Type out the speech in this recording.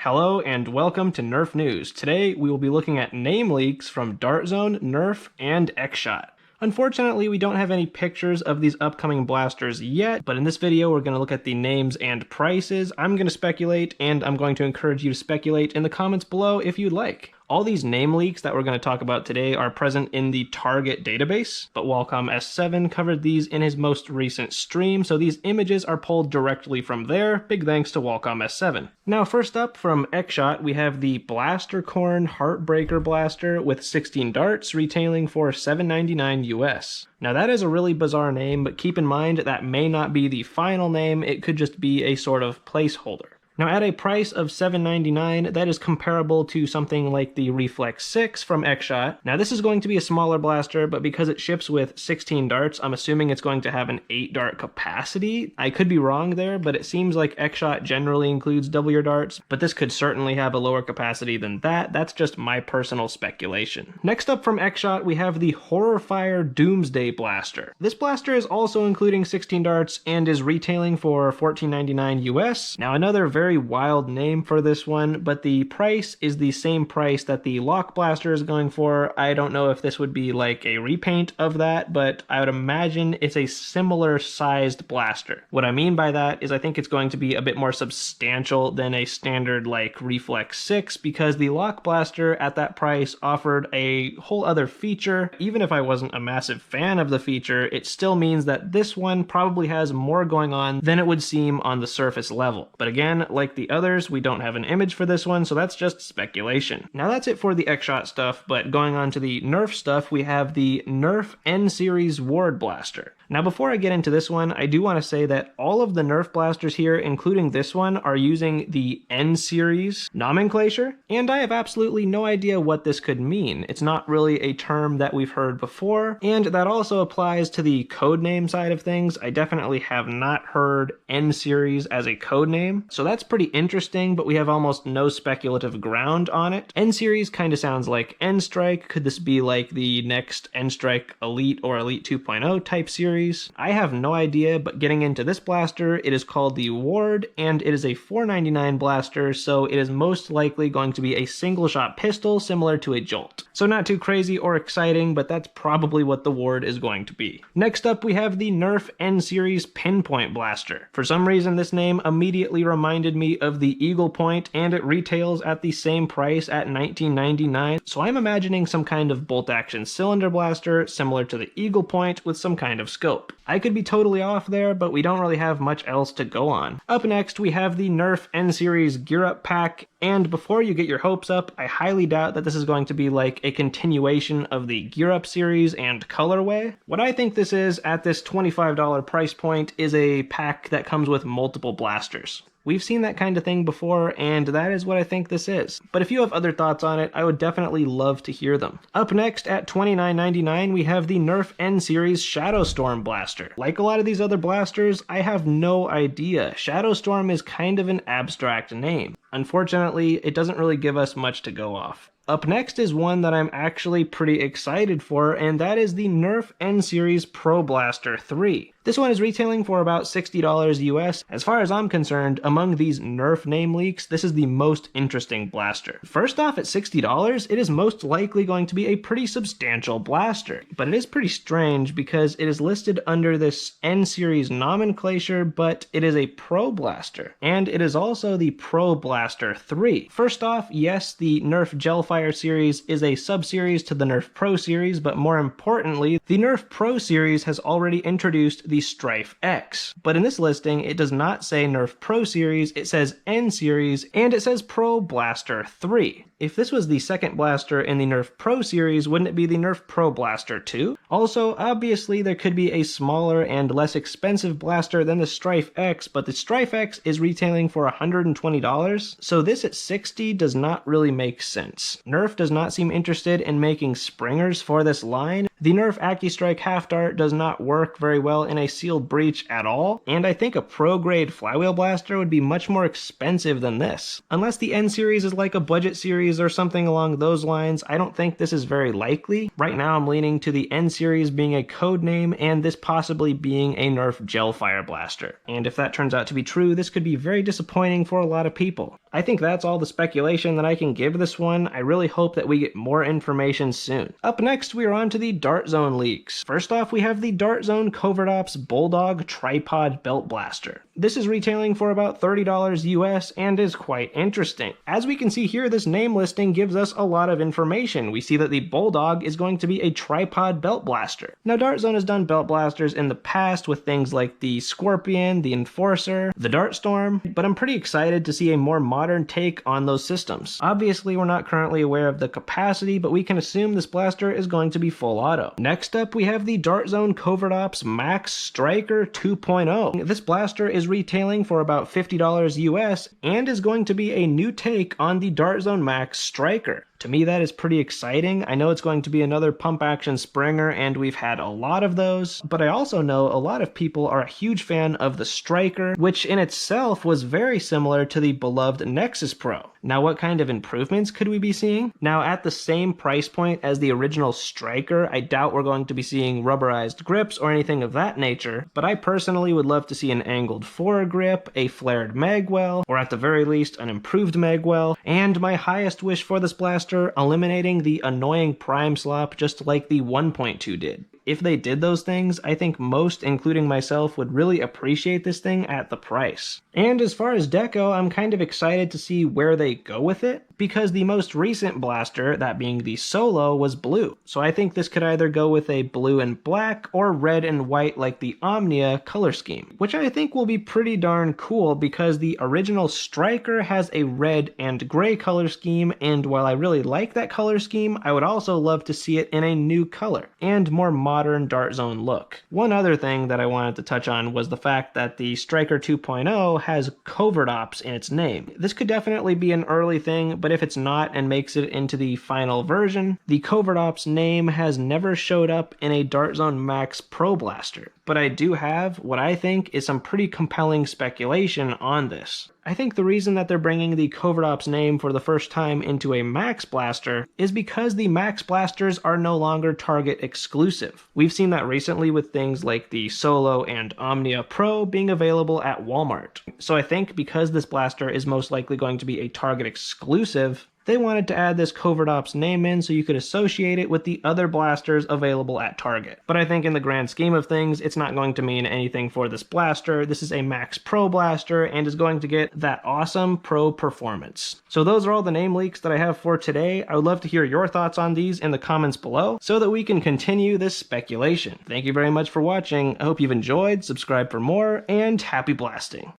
Hello and welcome to Nerf News. Today we will be looking at name leaks from Dart Zone, Nerf, and X-Shot. Unfortunately, we don't have any pictures of these upcoming blasters yet, but in this video we're going to look at the names and prices. I'm going to speculate, and I'm going to encourage you to speculate in the comments below if you'd like. All these name leaks that we're going to talk about today are present in the Target database, but Wallcom S7 covered these in his most recent stream, so these images are pulled directly from there. Big thanks to Wallcom S7. Now, first up from X-Shot, we have the Blastercorn Heartbreaker Blaster with 16 darts, retailing for $7.99 US. Now that is a really bizarre name, but keep in mind that may not be the final name, it could just be a sort of placeholder. Now at a price of $7.99, that is comparable to something like the Reflex 6 from X-Shot. Now this is going to be a smaller blaster, but because it ships with 16 darts, I'm assuming it's going to have an 8 dart capacity. I could be wrong there, but it seems like X-Shot generally includes double your darts, but this could certainly have a lower capacity than that. That's just my personal speculation. Next up from X-Shot, we have the Horrorfire Doomsday Blaster. This blaster is also including 16 darts and is retailing for $14.99 US. Now another very wild name for this one, but the price is the same price that the Lock Blaster is going for. I don't know if this would be like a repaint of that, but I would imagine it's a similar sized blaster. What I mean by that is I think it's going to be a bit more substantial than a standard like Reflex 6, because the Lock Blaster at that price offered a whole other feature. Even if I wasn't a massive fan of the feature, it still means that this one probably has more going on than it would seem on the surface level. But again, like the others, we don't have an image for this one, so that's just speculation. Now that's it for the X-Shot stuff, but going on to the Nerf stuff, we have the Nerf N-Series Ward Blaster. Now before I get into this one, I do want to say that all of the Nerf blasters here, including this one, are using the N-Series nomenclature, and I have absolutely no idea what this could mean. It's not really a term that we've heard before, and that also applies to the codename side of things. I definitely have not heard N-Series as a codename, so that's pretty interesting, but we have almost no speculative ground on it. N-Series kind of sounds like N-Strike. Could this be like the next N-Strike Elite or Elite 2.0 type series? I have no idea, but getting into this blaster, it is called the Ward, and it is a $4.99 blaster, so it is most likely going to be a single-shot pistol similar to a Jolt. So not too crazy or exciting, but that's probably what the Ward is going to be. Next up, we have the Nerf N-Series Pinpoint Blaster. For some reason, this name immediately reminded me of the Eagle Point, and it retails at the same price at $19.99, so I'm imagining some kind of bolt-action cylinder blaster similar to the Eagle Point with some kind of scope. I could be totally off there, but we don't really have much else to go on. Up next, we have the Nerf N-Series Gear Up Pack, and before you get your hopes up, I highly doubt that this is going to be like a continuation of the Gear Up series and colorway. What I think this is at this $25 price point is a pack that comes with multiple blasters. We've seen that kind of thing before, and that is what I think this is. But if you have other thoughts on it, I would definitely love to hear them. Up next, at $29.99, we have the Nerf N-Series Shadowstorm Blaster. Like a lot of these other blasters, I have no idea. Shadowstorm is kind of an abstract name. Unfortunately, it doesn't really give us much to go off. Up next is one that I'm actually pretty excited for, and that is the Nerf N-Series Pro Blaster 3. This one is retailing for about $60 US. As far as I'm concerned, among these Nerf name leaks, this is the most interesting blaster. First off, at $60, it is most likely going to be a pretty substantial blaster. But it is pretty strange because it is listed under this N-Series nomenclature, but it is a Pro Blaster. And it is also the Pro Blaster 3. First off, yes, the Nerf Gelfire series is a sub-series to the Nerf Pro series, but more importantly, the Nerf Pro series has already introduced the Strife X. But in this listing, it does not say Nerf Pro Series, it says N Series, and it says Pro Blaster 3. If this was the second blaster in the Nerf Pro series, wouldn't it be the Nerf Pro Blaster 2? Also, obviously there could be a smaller and less expensive blaster than the Strife X, but the Strife X is retailing for $120, so this at $60 does not really make sense. Nerf does not seem interested in making springers for this line. The Nerf AccuStrike Half Dart does not work very well in a sealed breech at all, and I think a pro-grade flywheel blaster would be much more expensive than this. Unless the N-Series is like a budget series N-Series or something along those lines. I don't think this is very likely. Right now I'm leaning to the N-Series being a code name and this possibly being a Nerf gel fire blaster. And if that turns out to be true, this could be very disappointing for a lot of people. I think that's all the speculation that I can give this one. I really hope that we get more information soon. Up next, we are on to the Dart Zone leaks. First off, we have the Dart Zone Covert Ops Bulldog Tripod Belt Blaster. This is retailing for about $30 US and is quite interesting. As we can see here, this name listing gives us a lot of information. We see that the Bulldog is going to be a tripod belt blaster. Now, Dart Zone has done belt blasters in the past with things like the Scorpion, the Enforcer, the Dart Storm, but I'm pretty excited to see a more modern take on those systems. Obviously, we're not currently aware of the capacity, but we can assume this blaster is going to be full auto. Next up, we have the Dart Zone Covert Ops Max Striker 2.0. This blaster is retailing for about $50 US and is going to be a new take on the Dart Zone Max Striker. To me, that is pretty exciting. I know it's going to be another pump action Springer, and we've had a lot of those, but I also know a lot of people are a huge fan of the Striker, which in itself was very similar to the beloved Nexus Pro. Now, what kind of improvements could we be seeing? Now, at the same price point as the original Striker, I doubt we're going to be seeing rubberized grips or anything of that nature, but I personally would love to see an angled foregrip, a flared magwell, or at the very least, an improved magwell, and my highest wish for this blaster, eliminating the annoying prime slop just like the 1.2 did. If they did those things, I think most, including myself, would really appreciate this thing at the price. And as far as deco, I'm kind of excited to see where they go with it, because the most recent blaster, that being the Solo, was blue. So I think this could either go with a blue and black or red and white like the Omnia color scheme, which I think will be pretty darn cool because the original Striker has a red and gray color scheme, and while I really like that color scheme, I would also love to see it in a new color and more modern Dart Zone look. One other thing that I wanted to touch on was the fact that the Striker 2.0 has Covert Ops in its name. This could definitely be an early thing, but if it's not and makes it into the final version, the Covert Ops name has never showed up in a Dart Zone Max Pro Blaster. But I do have what I think is some pretty compelling speculation on this. I think the reason that they're bringing the Covert Ops name for the first time into a Max Blaster is because the Max Blasters are no longer Target exclusive. We've seen that recently with things like the Solo and Omnia Pro being available at Walmart. So I think because this blaster is most likely going to be a Target exclusive, they wanted to add this Covert Ops name in so you could associate it with the other blasters available at Target. But I think in the grand scheme of things, it's not going to mean anything for this blaster. This is a Max Pro blaster and is going to get that awesome Pro performance. So those are all the name leaks that I have for today. I would love to hear your thoughts on these in the comments below so that we can continue this speculation. Thank you very much for watching. I hope you've enjoyed, subscribe for more, and happy blasting.